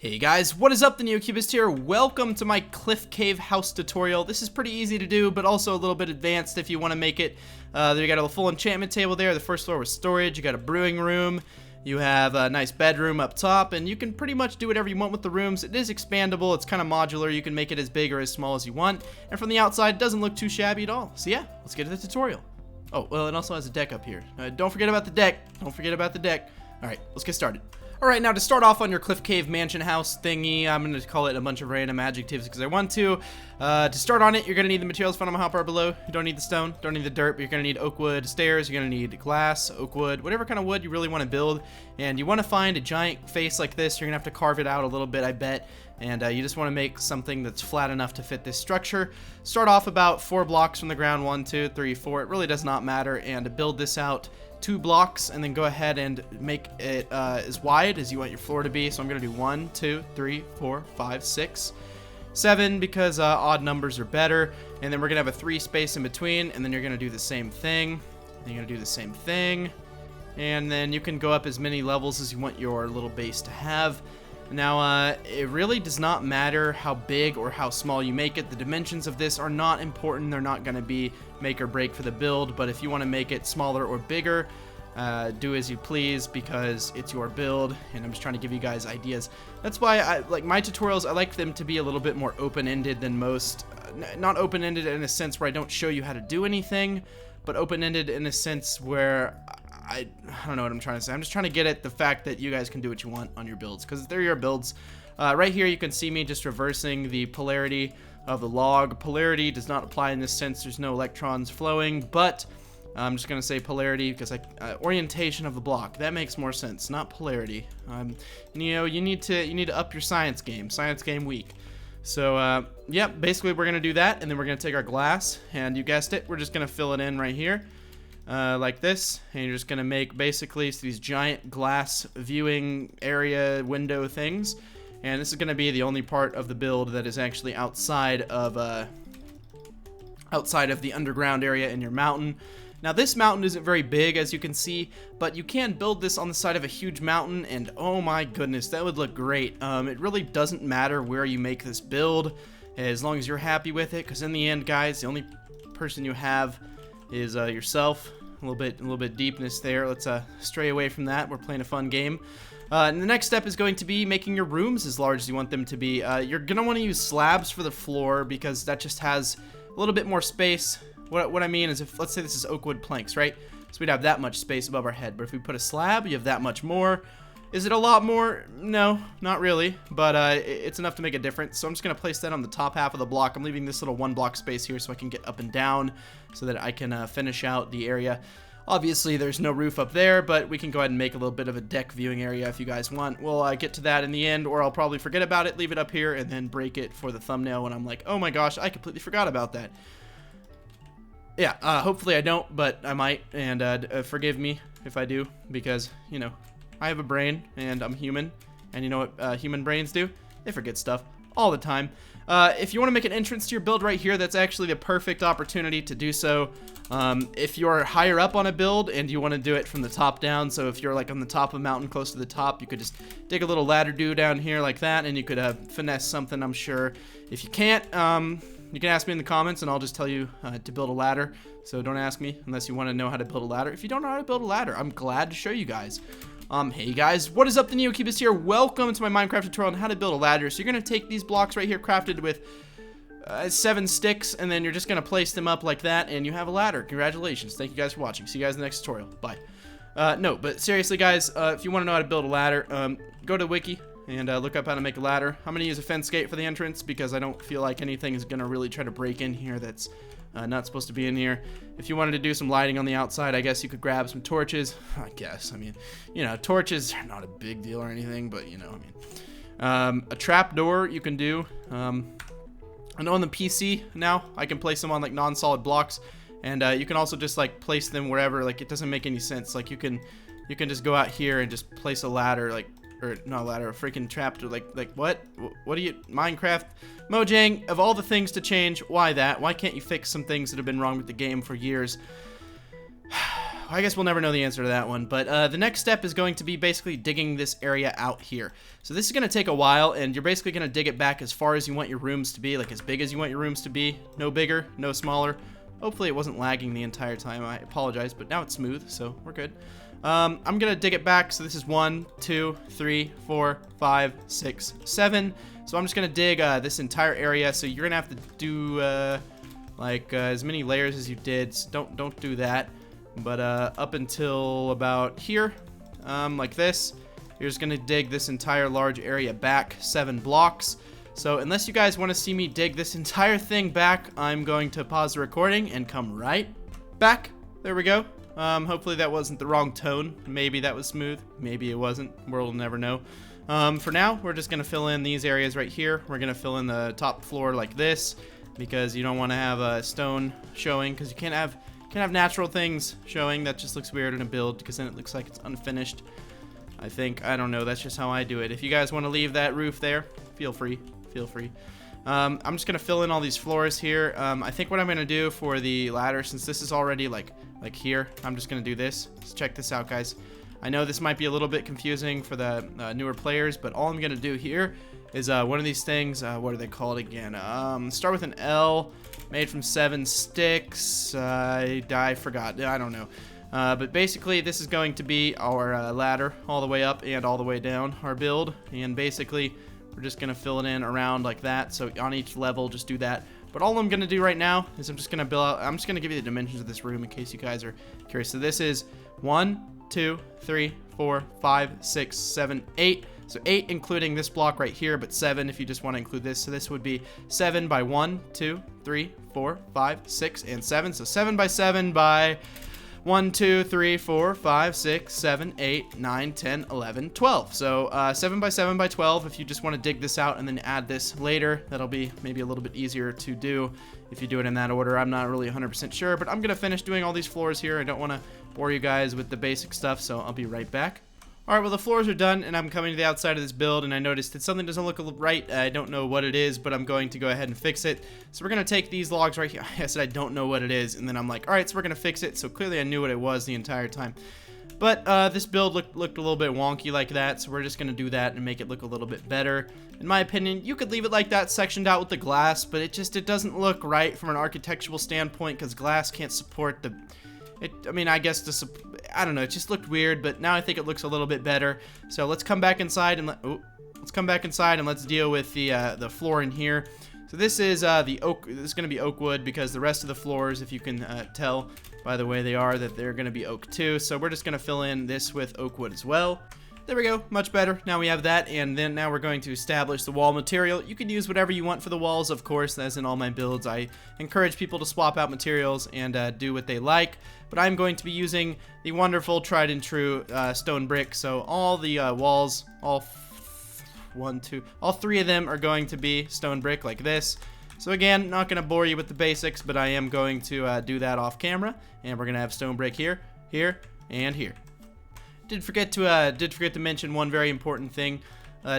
Hey guys, what is up? The NeoCubist here. Welcome to my Cliff Cave house tutorial. This is pretty easy to do, but also a little bit advanced if you want to make it. You got a full enchantment table there. The first floor was storage. You got a brewing room. You have a nice bedroom up top, and you can pretty much do whatever you want with the rooms. It is expandable. It's kind of modular. You can make it as big or as small as you want. And from the outside, it doesn't look too shabby at all. So yeah, let's get to the tutorial. Oh, well, it also has a deck up here. Don't forget about the deck. Don't forget about the deck. All right, let's get started. Alright, now to start off on your Cliff Cave mansion house thingy, I'm going to call it a bunch of random adjectives because I want to. To start on it, you're going to need the materials found on my hotbar below. You don't need the stone, don't need the dirt, but you're going to need oak wood stairs, you're going to need glass, oak wood, whatever kind of wood you really want to build. And you want to find a giant face like this. You're going to have to carve it out a little bit, I bet. And you just want to make something that's flat enough to fit this structure. Start off about 4 blocks from the ground, 1, 2, 3, 4. It really does not matter. And to build this out, 2 blocks, and then go ahead and make it as wide as you want your floor to be. So I'm going to do 1, 2, 3, 4, 5, 6, 7 because odd numbers are better. And then we're going to have a 3 space in between, and then you're going to do the same thing. Then you're going to do the same thing. And then you can go up as many levels as you want your little base to have. Now, it really does not matter how big or how small you make it. The dimensions of this are not important. They're not going to be make or break for the build, but if you want to make it smaller or bigger, do as you please because it's your build, and I'm just trying to give you guys ideas. That's why I like my tutorials. I like them to be a little bit more open-ended than most. Not open-ended in a sense where I don't show you how to do anything, but open-ended in a sense where I don't know what I'm trying to say. I'm just trying to get at the fact that you guys can do what you want on your builds because they're your builds. Right here you can see me just reversing the polarity of the log. Polarity does not apply in this sense. There's no electrons flowing, but I'm just going to say polarity because orientation of the block. That makes more sense, not polarity. You know, you need to up your science game. Science game week. So, yeah, basically we're going to do that, and then we're going to take our glass, and you guessed it, we're just going to fill it in right here. Like this, and you're just gonna make basically these giant glass viewing area window things, and this is gonna be the only part of the build that is actually outside of the underground area in your mountain. Now this mountain isn't very big, as you can see, but you can build this on the side of a huge mountain, and oh my goodness, that would look great. It really doesn't matter where you make this build, as long as you're happy with it, because in the end, guys, the only person you have is yourself. A little bit deepness there. Let's stray away from that. We're playing a fun game. And the next step is going to be making your rooms as large as you want them to be. You're gonna want to use slabs for the floor because that just has a little bit more space. What I mean is, if let's say this is oak wood planks, right? So we'd have that much space above our head. But if we put a slab, you have that much more. Is it a lot more? No, not really, but it's enough to make a difference. So I'm just going to place that on the top half of the block. I'm leaving this little 1 block space here so I can get up and down so that I can finish out the area. Obviously, there's no roof up there, but we can go ahead and make a little bit of a deck viewing area if you guys want. We'll get to that in the end, or I'll probably forget about it, leave it up here, and then break it for the thumbnail when I'm like, oh my gosh, I completely forgot about that. Yeah, hopefully I don't, but I might, and forgive me if I do, because, you know, I have a brain, and I'm human, and you know what human brains do? They forget stuff all the time. If you want to make an entrance to your build right here, that's actually the perfect opportunity to do so. If you're higher up on a build and you want to do it from the top down, so if you're like on the top of a mountain close to the top, you could just dig a little ladder down here like that, and you could finesse something, I'm sure. If you can't, you can ask me in the comments, and I'll just tell you to build a ladder. So don't ask me unless you want to know how to build a ladder. If you don't know how to build a ladder, I'm glad to show you guys. Hey guys, what is up? The NeoCubist here. Welcome to my Minecraft tutorial on how to build a ladder. So you're going to take these blocks right here crafted with 7 sticks, and then you're just going to place them up like that, and you have a ladder. Congratulations. Thank you guys for watching. See you guys in the next tutorial. Bye. No, but seriously guys, if you want to know how to build a ladder, go to the wiki and look up how to make a ladder. I'm going to use a fence gate for the entrance because I don't feel like anything is going to really try to break in here that's not supposed to be in here. If you wanted to do some lighting on the outside, I guess you could grab some torches. I guess. I mean, you know, torches are not a big deal or anything, but, you know, I mean. A trap door you can do. I know on the PC now, I can place them on, like, non-solid blocks. And you can also just, like, place them wherever. Like, it doesn't make any sense. Like, you can just go out here and just place a ladder, like, or not a ladder, a freaking trapdoor. Like what? What do you, Minecraft? Mojang, of all the things to change, why that? Why can't you fix some things that have been wrong with the game for years? I guess we'll never know the answer to that one, but the next step is going to be basically digging this area out here. So this is going to take a while, and you're basically going to dig it back as far as you want your rooms to be, like as big as you want your rooms to be. No bigger, no smaller. Hopefully it wasn't lagging the entire time. I apologize, but now it's smooth, so we're good. I'm going to dig it back. So this is 1, 2, 3, 4, 5, 6, 7. So I'm just going to dig this entire area. So you're going to have to do as many layers as you did. So don't do that. But up until about here, like this, you're just going to dig this entire large area back 7 blocks. So unless you guys want to see me dig this entire thing back, I'm going to pause the recording and come right back. There we go. Hopefully that wasn't the wrong tone. Maybe that was smooth. Maybe it wasn't. World will never know. For now, we're just going to fill in these areas right here. We're going to fill in the top floor like this because you don't want to have a stone showing, because you can't have natural things showing. That just looks weird in a build because then it looks like it's unfinished. I think. I don't know. That's just how I do it. If you guys want to leave that roof there, feel free. Feel free. I'm just going to fill in all these floors here. I think what I'm going to do for the ladder, since this is already like here, I'm just going to do this. Let's check this out, guys. I know this might be a little bit confusing for the newer players, but all I'm going to do here is one of these things. What are they called again? Start with an L, made from 7 sticks. I forgot. I don't know. But basically, this is going to be our ladder all the way up and all the way down, our build. And basically, we're just going to fill it in around like that. So on each level, just do that. But all I'm going to do right now is I'm just going to give you the dimensions of this room in case you guys are curious. So this is 1, 2, 3, 4, 5, 6, 7, 8. So 8 including this block right here, but 7 if you just want to include this. So this would be 7 by 1, 2, 3, 4, 5, 6, and 7. So 7 by 7 by 1, 2, 3, 4, 5, 6, 7, 8, 9, 10, 11, 12. So 7 by 7 by 12 if you just want to dig this out and then add this later. That'll be maybe a little bit easier to do if you do it in that order. I'm not really 100% sure, but I'm going to finish doing all these floors here. I don't want to bore you guys with the basic stuff, so I'll be right back. Alright, well the floors are done, and I'm coming to the outside of this build, and I noticed that something doesn't look right. I don't know what it is, but I'm going to go ahead and fix it. So we're going to take these logs right here. I said I don't know what it is, and then I'm like, alright, so we're going to fix it. So clearly I knew what it was the entire time. But this build looked a little bit wonky like that, so we're just going to do that and make it look a little bit better. In my opinion, you could leave it like that, sectioned out with the glass, but it doesn't look right from an architectural standpoint, because glass can't support the... I don't know, it just looked weird, but now I think it looks a little bit better. So let's come back inside and let's deal with the floor in here. So this is the oak. This is going to be oak wood because the rest of the floors, if you can tell by the way they are, that they're going to be oak too. So we're just going to fill in this with oak wood as well. There we go, much better. Now we have that, and then now we're going to establish the wall material. You can use whatever you want for the walls, of course, as in all my builds. I encourage people to swap out materials and do what they like, but I'm going to be using the wonderful tried and true stone brick. So all the walls, all 3 of them are going to be stone brick like this. So again, not going to bore you with the basics, but I am going to do that off camera, and we're going to have stone brick here, here, and here. Did forget to mention one very important thing.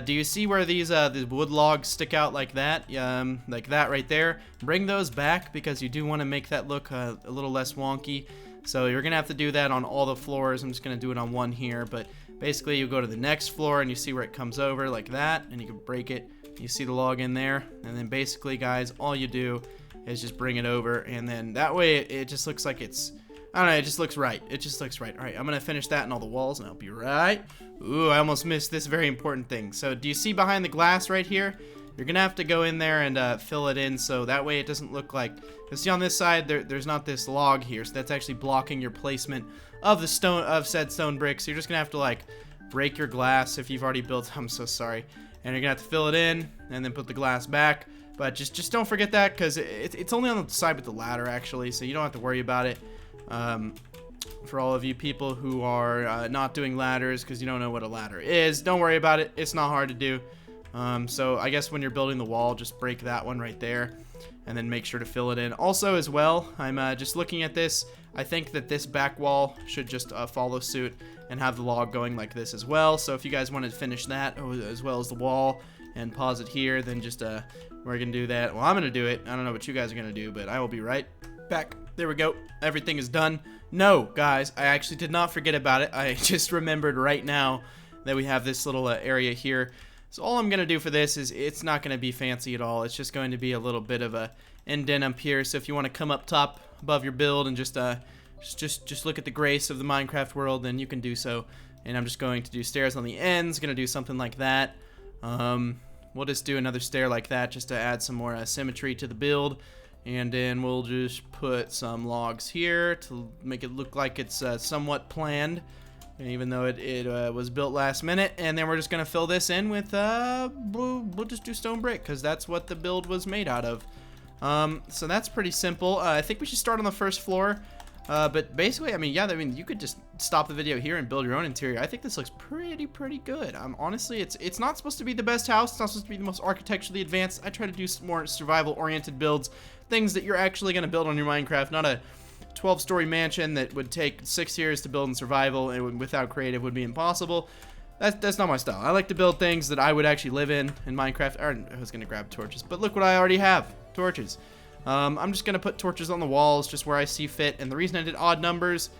Do you see where these wood logs stick out like that right there? Bring those back because you do want to make that look a little less wonky. So you're gonna have to do that on all the floors. I'm just gonna do it on one here, but basically you go to the next floor and you see where it comes over like that, and you can break it. You see the log in there, and then basically, guys, all you do is just bring it over, and then that way it just looks like it's... I don't know, it just looks right. It just looks right. Alright, I'm going to finish that in all the walls, and I'll be right. Ooh, I almost missed this very important thing. So, do you see behind the glass right here? You're going to have to go in there and fill it in, so that way it doesn't look like... You see on this side, there's not this log here, so that's actually blocking your placement of said stone bricks. So you're just going to have to, like, break your glass if you've already built... I'm so sorry. And you're going to have to fill it in, and then put the glass back. But just don't forget that, because it's only on the side with the ladder, actually, so you don't have to worry about it. For all of you people who are not doing ladders because you don't know what a ladder is, don't worry about it. It's not hard to do. So I guess when you're building the wall, just break that one right there and then make sure to fill it in. Also as well, I'm just looking at this. I think that this back wall should just follow suit and have the log going like this as well. So if you guys want to finish that as well as the wall and pause it here, then just we're gonna do that. Well, I'm gonna do it. I don't know what you guys are gonna do, but I will be right back. There we go. Everything is done. No, guys, I actually did not forget about it. I just remembered right now that we have this little area here. So all I'm going to do for this is it's not going to be fancy at all. It's just going to be a little bit of a indent up here. So if you want to come up top above your build and just look at the grace of the Minecraft world, then you can do so. And I'm just going to do stairs on the ends. Going to do something like that. We'll just do another stair like that just to add some more symmetry to the build. And then we'll just put some logs here to make it look like it's somewhat planned, even though it was built last minute. And then we're just going to fill this in with, we'll just do stone brick, because that's what the build was made out of. So that's pretty simple. I think we should start on the first floor. But basically, I mean, you could just stop the video here and build your own interior. I think this looks pretty good. Honestly, it's not supposed to be the best house. It's not supposed to be the most architecturally advanced. I try to do some more survival-oriented builds, things that you're actually going to build on your Minecraft, not a 12-story mansion that would take 6 years to build in survival and without creative would be impossible. That's not my style. I like to build things that I would actually live in Minecraft. I was going to grab torches, but look what I already have. Torches. I'm just going to put torches on the walls just where I see fit. And the reason I did odd numbers,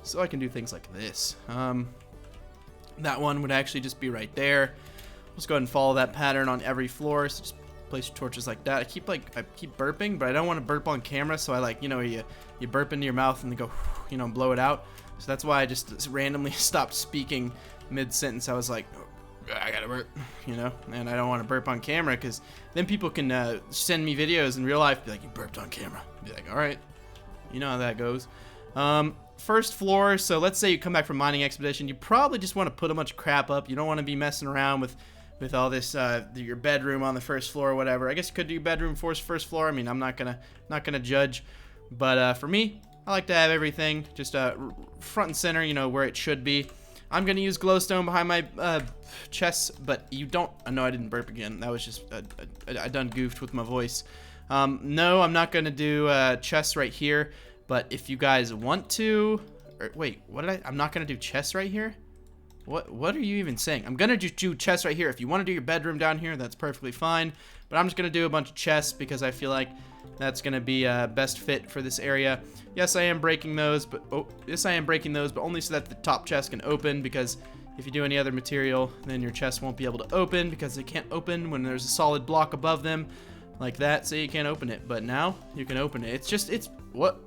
so I can do things like this. That one would actually just be right there. Let's go ahead and follow that pattern on every floor. So just place your torches like that. I keep burping, but I don't want to burp on camera. So I you burp into your mouth and then go, blow it out. So that's why I just randomly stopped speaking mid-sentence. I was like, I gotta burp, and I don't want to burp on camera, because then people can send me videos in real life, be like, you burped on camera. I'd be like, all right, you know how that goes. First floor, so let's say you come back from mining expedition, you probably just want to put a bunch of crap up. You don't want to be messing around with all this, your bedroom on the first floor or whatever. I guess you could do bedroom first floor. I mean, I'm not gonna judge, but for me, I like to have everything just front and center, where it should be. I'm going to use glowstone behind my chests, but you don't... No, I didn't burp again. That was just... I done goofed with my voice. No, I'm not going to do chests right here, but if you guys want to... wait, what did I... I'm not going to do chests right here? What are you even saying? I'm going to just do chests right here. If you want to do your bedroom down here, that's perfectly fine. But I'm just going to do a bunch of chests because I feel like that's going to be best fit for this area. Yes, I am breaking those, but only so that the top chest can open, because if you do any other material, then your chest won't be able to open, because they can't open when there's a solid block above them like that, so you can't open it. But now you can open it. What?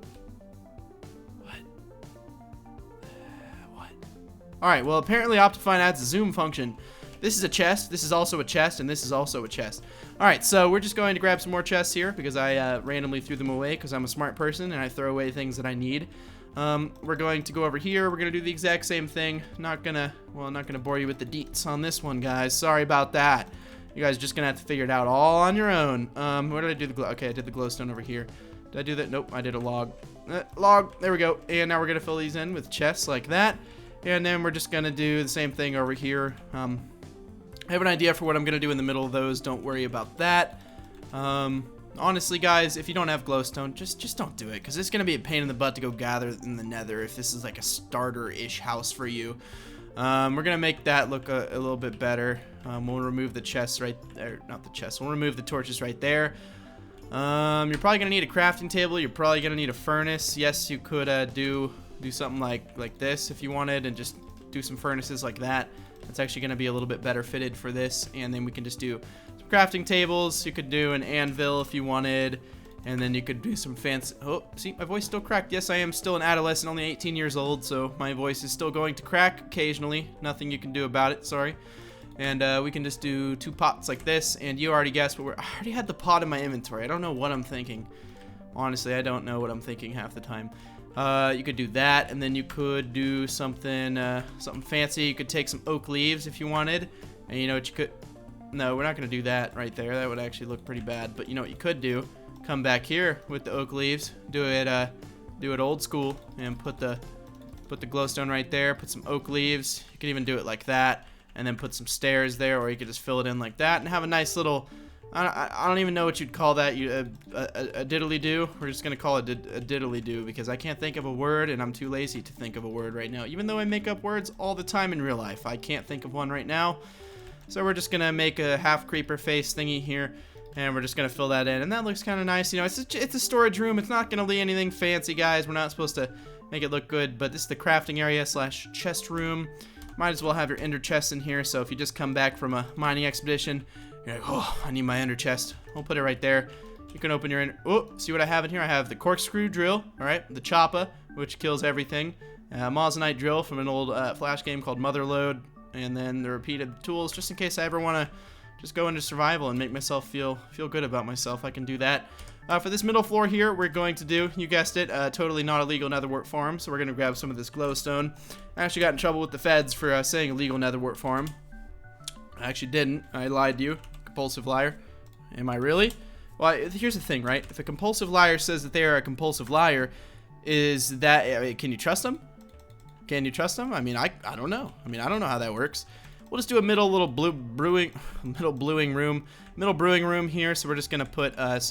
Alright, well, apparently Optifine adds a zoom function. This is a chest, this is also a chest, and this is also a chest. Alright, so we're just going to grab some more chests here, because I randomly threw them away, because I'm a smart person, and I throw away things that I need. We're going to go over here, we're going to do the exact same thing. Not gonna bore you with the deets on this one, guys. Sorry about that. You guys are just gonna have to figure it out all on your own. Where did I do the glow? Okay, I did the glowstone over here. Did I do that? Nope, I did a log. Log, there we go. And now we're gonna fill these in with chests like that. And then we're just gonna do the same thing over here. I have an idea for what I'm gonna do in the middle of those. Don't worry about that. Honestly, guys, if you don't have glowstone, just don't do it, because it's gonna be a pain in the butt to go gather in the nether if this is like a starter-ish house for you. We're gonna make that look a little bit better. We'll remove the chests right there, not the chests. We'll remove the torches right there. You're probably gonna need a crafting table. You're probably gonna need a furnace. Yes, you could do something like this if you wanted, and just do some furnaces like that. That's actually going to be a little bit better fitted for this. And then we can just do some crafting tables. You could do an anvil if you wanted, and then you could do some fancy... Oh, see, my voice still cracked. Yes, I am still an adolescent, only 18 years old, so my voice is still going to crack occasionally. Nothing you can do about it, sorry. And we can just do 2 pots like this, and you already guessed what I already had the pot in my inventory. I don't know what I'm thinking. Honestly, I don't know what I'm thinking half the time. You could do that, and then you could do something fancy. You could take some oak leaves if you wanted, and you know what you could... No, we're not going to do that right there. That would actually look pretty bad, but you know what you could do? Come back here with the oak leaves, do it old school, and put the glowstone right there, put some oak leaves. You could even do it like that, and then put some stairs there, or you could just fill it in like that, and have a nice little... I don't even know what you'd call that. A diddly-do. We're just going to call it a diddly-do, because I can't think of a word, and I'm too lazy to think of a word right now. Even though I make up words all the time in real life, I can't think of one right now. So we're just going to make a half creeper face thingy here. And we're just going to fill that in. And that looks kind of nice. You know, it's a storage room. It's not going to be anything fancy, guys. We're not supposed to make it look good. But this is the crafting area / chest room. Might as well have your ender chest in here. So if you just come back from a mining expedition, you're like, oh, I need my ender chest. We'll put it right there. You can open your ender. Oh, see what I have in here? I have the corkscrew drill. All right. The choppa, which kills everything. Moissanite drill from an old Flash game called MacLeod. And then the repeated tools, just in case I ever want to just go into survival and make myself feel good about myself. I can do that. For this middle floor here, we're going to do, you guessed it, totally not illegal netherwart farm. So we're going to grab some of this glowstone. I actually got in trouble with the feds for saying illegal netherwart farm. I actually didn't. I lied to you. Compulsive liar. Am I really? Well, here's the thing, right? If a compulsive liar says that they are a compulsive liar, is that, can you trust them? Can you trust them? I mean, I don't know. I mean, I don't know how that works. We'll just do a middle brewing room here. So we're just gonna put we're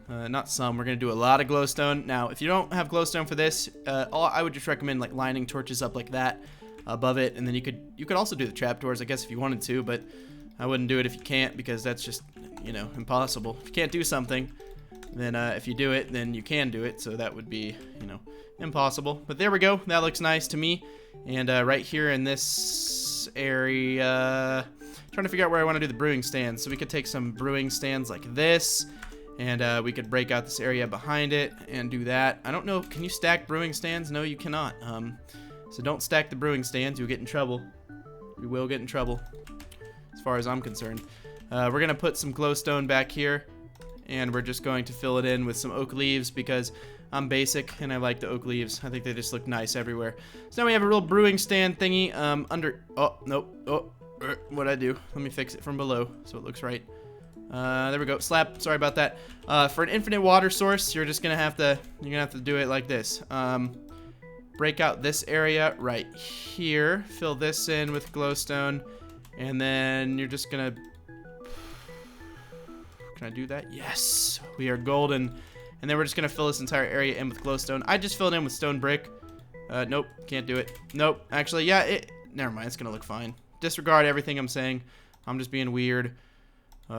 gonna do a lot of glowstone. Now, if you don't have glowstone for this, I would just recommend like lining torches up like that above it, and then you could also do the trapdoors, I guess, if you wanted to, but I wouldn't do it if you can't, because that's just, you know, impossible. If you can't do something, then if you do it, then you can do it. So that would be, you know, impossible. But there we go. That looks nice to me. And right here in this area, trying to figure out where I want to do the brewing stands. So we could take some brewing stands like this, and we could break out this area behind it and do that. I don't know. Can you stack brewing stands? No, you cannot. So don't stack the brewing stands. You'll get in trouble. You will get in trouble, as far as I'm concerned. We're going to put some glowstone back here, and we're just going to fill it in with some oak leaves because I'm basic and I like the oak leaves. I think they just look nice everywhere. So now we have a real brewing stand thingy under... Oh, nope. Oh, what'd I do? Let me fix it from below so it looks right. There we go. Slap. Sorry about that. For an infinite water source, you're just gonna have to do it like this. Break out this area right here. Fill this in with glowstone, and then you're just gonna... Can I do that? Yes. We are golden. And then we're just gonna fill this entire area in with glowstone. I just filled in with stone brick. Nope. Can't do it. Nope. Actually, yeah. Never mind. It's gonna look fine. Disregard everything I'm saying. I'm just being weird.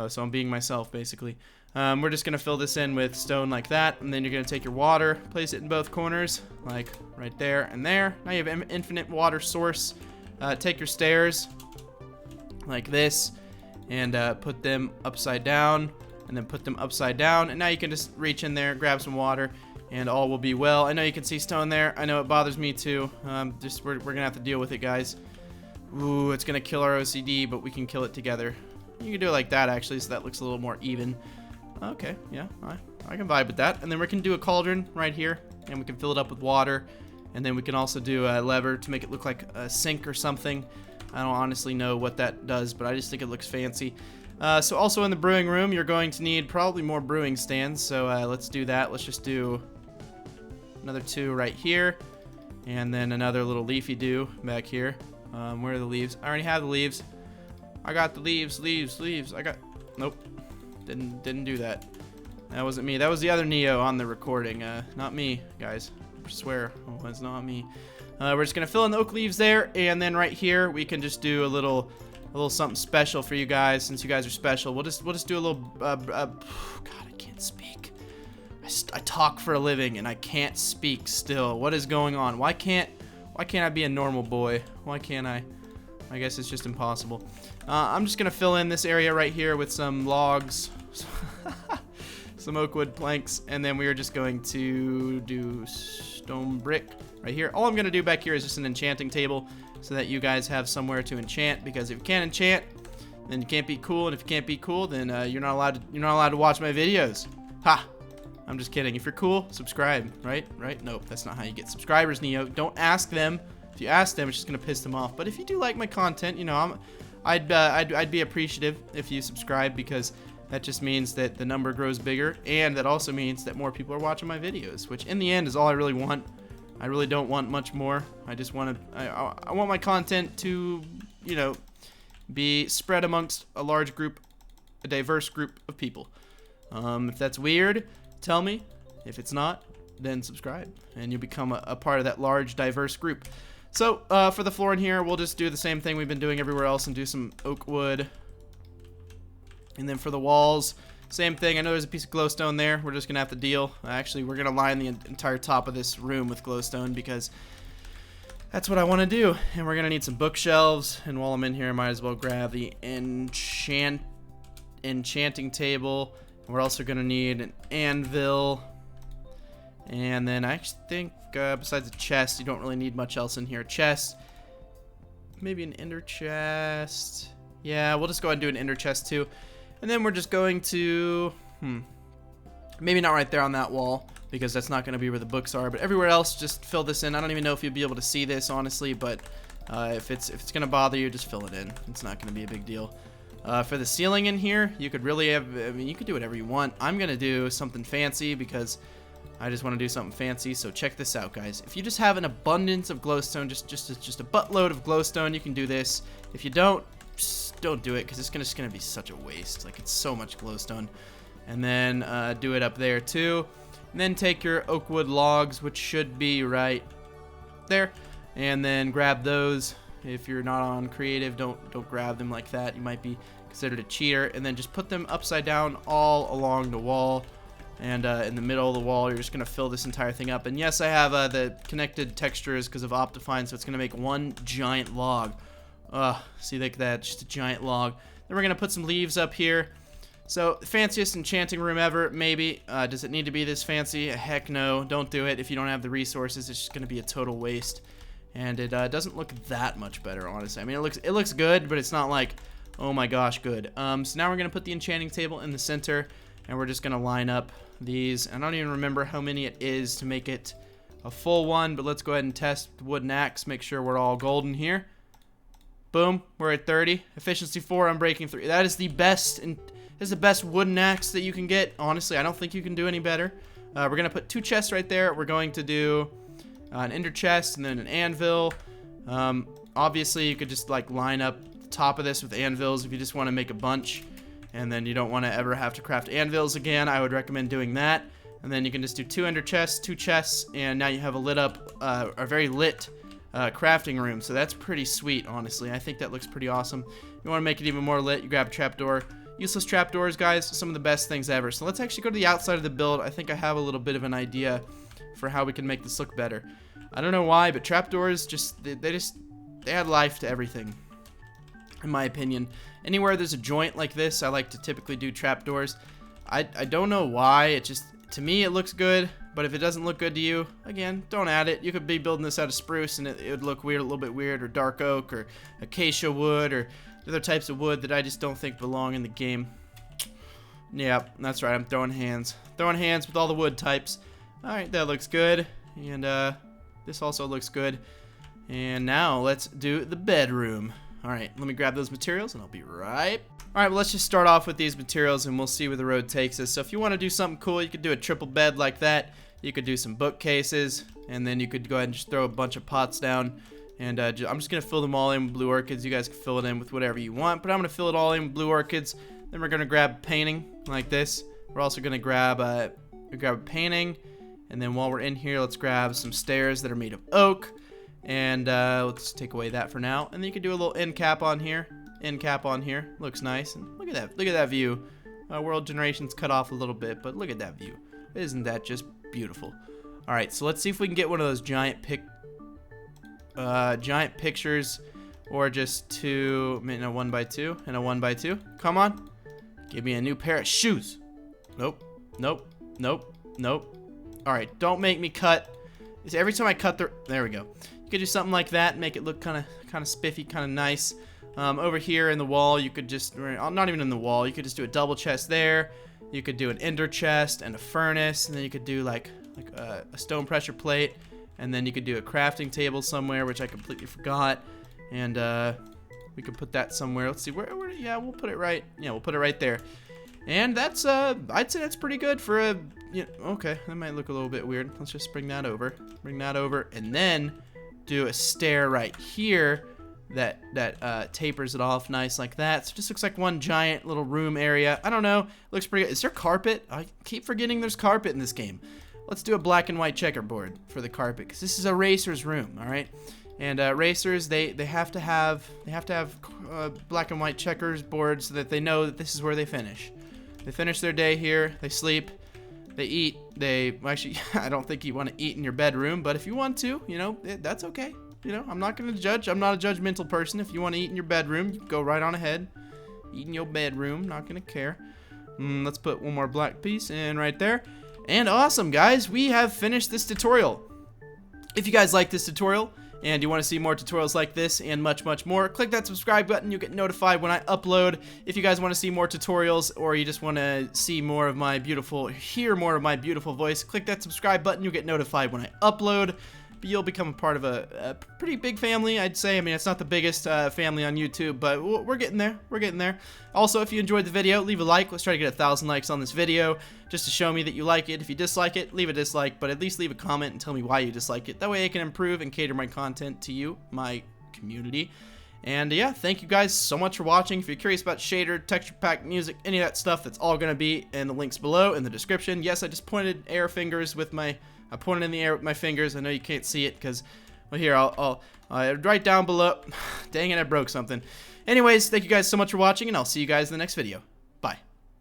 So I'm being myself, basically. We're just gonna fill this in with stone like that, and then you're gonna take your water, place it in both corners, like right there and there. Now you have an infinite water source. Take your stairs, like this, and put them upside down, and then put them upside down, and now you can just reach in there, grab some water, and all will be well. I know you can see stone there. I know it bothers me too. We're gonna have to deal with it, guys. Ooh, it's gonna kill our OCD, but we can kill it together. You can do it like that, actually, so that looks a little more even. Okay, yeah, I can vibe with that. And then we can do a cauldron right here, and we can fill it up with water. And then we can also do a lever to make it look like a sink or something. I don't honestly know what that does, but I just think it looks fancy. So also in the brewing room, you're going to need probably more brewing stands. So let's do that. Let's just do another 2 right here, and then another little leafy do back here. Where are the leaves? I already have the leaves. I got the leaves. I got... Nope. Didn't do that. That wasn't me. That was the other Neo on the recording. Not me, guys. I swear. Oh, it's not me. We're just gonna fill in the oak leaves there, and then right here we can just do a little something special for you guys. Since you guys are special, we'll just do a little. God, I can't speak. I talk for a living and I can't speak still. What is going on? Why can't I be a normal boy? Why can't I? I guess it's just impossible. I'm just gonna fill in this area right here with some logs, some oak wood planks, and then we are just going to do stone brick right here. All I'm gonna do back here is just an enchanting table, so that you guys have somewhere to enchant. Because if you can't enchant, then you can't be cool, and if you can't be cool, then you're not allowed to watch my videos. Ha! I'm just kidding. If you're cool, subscribe. Right? Nope, that's not how you get subscribers, Neo. Don't ask them. If you ask them, it's just gonna piss them off. But if you do like my content, you know, I'd be appreciative if you subscribe, because that just means that the number grows bigger, and that also means that more people are watching my videos, which in the end is all I really want. I really don't want much more. I just want to. I want my content to, you know, be spread amongst a large group, a diverse group of people. If that's weird, tell me. If it's not, then subscribe, and you'll become a part of that large, diverse group. So, for the floor in here, we'll just do the same thing we've been doing everywhere else and do some oak wood. And then for the walls, same thing. I know there's a piece of glowstone there. We're just going to have to deal. Actually, we're going to line the entire top of this room with glowstone because that's what I want to do. And we're going to need some bookshelves. And while I'm in here, I might as well grab the enchanting table. We're also going to need an anvil. And then I actually think besides a chest, you don't really need much else in here. Chest. Maybe an ender chest. Yeah, we'll just go ahead and do an ender chest too. And then we're just going to, maybe not right there on that wall, because that's not going to be where the books are, but everywhere else, just fill this in. I don't even know if you'll be able to see this, honestly, but if it's going to bother you, just fill it in. It's not going to be a big deal. For the ceiling in here, you could really have, I mean, you could do whatever you want. I'm going to do something fancy because I just want to do something fancy. So check this out, guys. If you just have an abundance of glowstone, just a buttload of glowstone, you can do this. If you don't, just don't do it, because it's just gonna be such a waste. Like, it's so much glowstone. And then do it up there too. And then take your oak wood logs, which should be right there, and then grab those. If you're not on creative, don't grab them like that. You might be considered a cheater. And then just put them upside down all along the wall. And in the middle of the wall, you're just going to fill this entire thing up. And yes, I have the connected textures because of Optifine, so it's going to make one giant log. See, like that, just a giant log. Then we're going to put some leaves up here. So, fanciest enchanting room ever, maybe. Does it need to be this fancy? Heck no, don't do it. If you don't have the resources, it's just going to be a total waste. And it doesn't look that much better, honestly. I mean, it looks good, but it's not like, oh my gosh, good. So now we're going to put the enchanting table in the center, and we're just going to line up these. I don't even remember how many it is to make it a full one, but let's go ahead and test the wooden axe, make sure we're all golden here. Boom, we're at 30. Efficiency 4, unbreaking 3. That is the best, and is the best wooden axe that you can get. Honestly, I don't think you can do any better. We're going to put 2 chests right there. We're going to do an ender chest and then an anvil. Obviously, you could just like line up the top of this with anvils if you just want to make a bunch. And then you don't want to ever have to craft anvils again. I would recommend doing that. And then you can just do 2 ender chests, 2 chests, and now you have a lit up, a very lit crafting room. So that's pretty sweet, honestly. I think that looks pretty awesome. You want to make it even more lit, you grab a trapdoor. Useless trapdoors, guys, some of the best things ever. So let's actually go to the outside of the build. I think I have a little bit of an idea for how we can make this look better. I don't know why, but trapdoors they add life to everything, in my opinion. Anywhere there's a joint like this, I like to typically do trapdoors. I don't know why, it just, to me it looks good, but if it doesn't look good to you, again, don't add it. You could be building this out of spruce and it would look weird, a little bit weird, or dark oak, or acacia wood, or other types of wood that I just don't think belong in the game. Yeah, that's right, I'm throwing hands. Throwing hands with all the wood types. Alright, that looks good. And this also looks good. And now let's do the bedroom. Alright, let me grab those materials and I'll be right. Alright, well, let's just start off with these materials and we'll see where the road takes us. So if you want to do something cool, you could do a triple bed like that. You could do some bookcases, and then you could go ahead and just throw a bunch of pots down. And I'm just going to fill them all in with blue orchids. You guys can fill it in with whatever you want, but I'm going to fill it all in with blue orchids. Then we're going to grab a painting like this. We're also going to grab a painting. And then while we're in here, let's grab some stairs that are made of oak. And let's take away that for now. And then you can do a little end cap on here. End cap on here. Looks nice. And look at that. Look at that view. World generation's cut off a little bit, but look at that view. Isn't that just beautiful? Alright, so let's see if we can get one of those giant pictures, or just 2, a 1x2 and a 1x2. Come on. Give me a new pair of shoes. Nope. Nope. Nope. Nope. Alright, don't make me cut. Every time I cut there we go. You could do something like that, make it look kind of spiffy, kind of nice. Over here in the wall, you could just, not even in the wall, you could just do a double chest there. You could do an ender chest and a furnace, and then you could do like a stone pressure plate, and then you could do a crafting table somewhere, which I completely forgot. And we could put that somewhere. Let's see, where yeah, we'll put it right. Yeah, we'll put it right there. And that's I'd say that's pretty good for a, okay, that might look a little bit weird. Let's just bring that over, and then do a stair right here that tapers it off nice like that. So it just looks like one giant little room area. I don't know, looks pretty good. Is there carpet? I keep forgetting there's carpet in this game. Let's do a black and white checkerboard for the carpet, because this is a racer's room, all right? And racers, they have to have black and white checkers boards so that they know that this is where they finish. They finish their day here. They sleep. They eat. Actually, I don't think you want to eat in your bedroom, but if you want to, you know, that's okay. You know, I'm not going to judge. I'm not a judgmental person. If you want to eat in your bedroom, you go right on ahead. Eat in your bedroom. Not going to care. Let's put one more black piece in right there. And awesome, guys. We have finished this tutorial. If you guys like this tutorial and you want to see more tutorials like this and much, much more, click that subscribe button. You'll get notified when I upload. If you guys want to see more tutorials or you just want to see more of my hear more of my beautiful voice, click that subscribe button. You'll get notified when I upload. But you'll become a part of a pretty big family, I'd say. I mean, it's not the biggest family on YouTube, but we're getting there. We're getting there. Also, if you enjoyed the video, leave a like. Let's try to get 1,000 likes on this video just to show me that you like it. If you dislike it, leave a dislike, but at least leave a comment and tell me why you dislike it. That way I can improve and cater my content to you, my community. And yeah, thank you guys so much for watching. If you're curious about shader, texture pack, music, any of that stuff, that's all going to be in the links below in the description. Yes, I just pointed air fingers with I pointed in the air with my fingers. I know you can't see it because, well, here, I'll right down below. Dang it, I broke something. Anyways, thank you guys so much for watching, and I'll see you guys in the next video.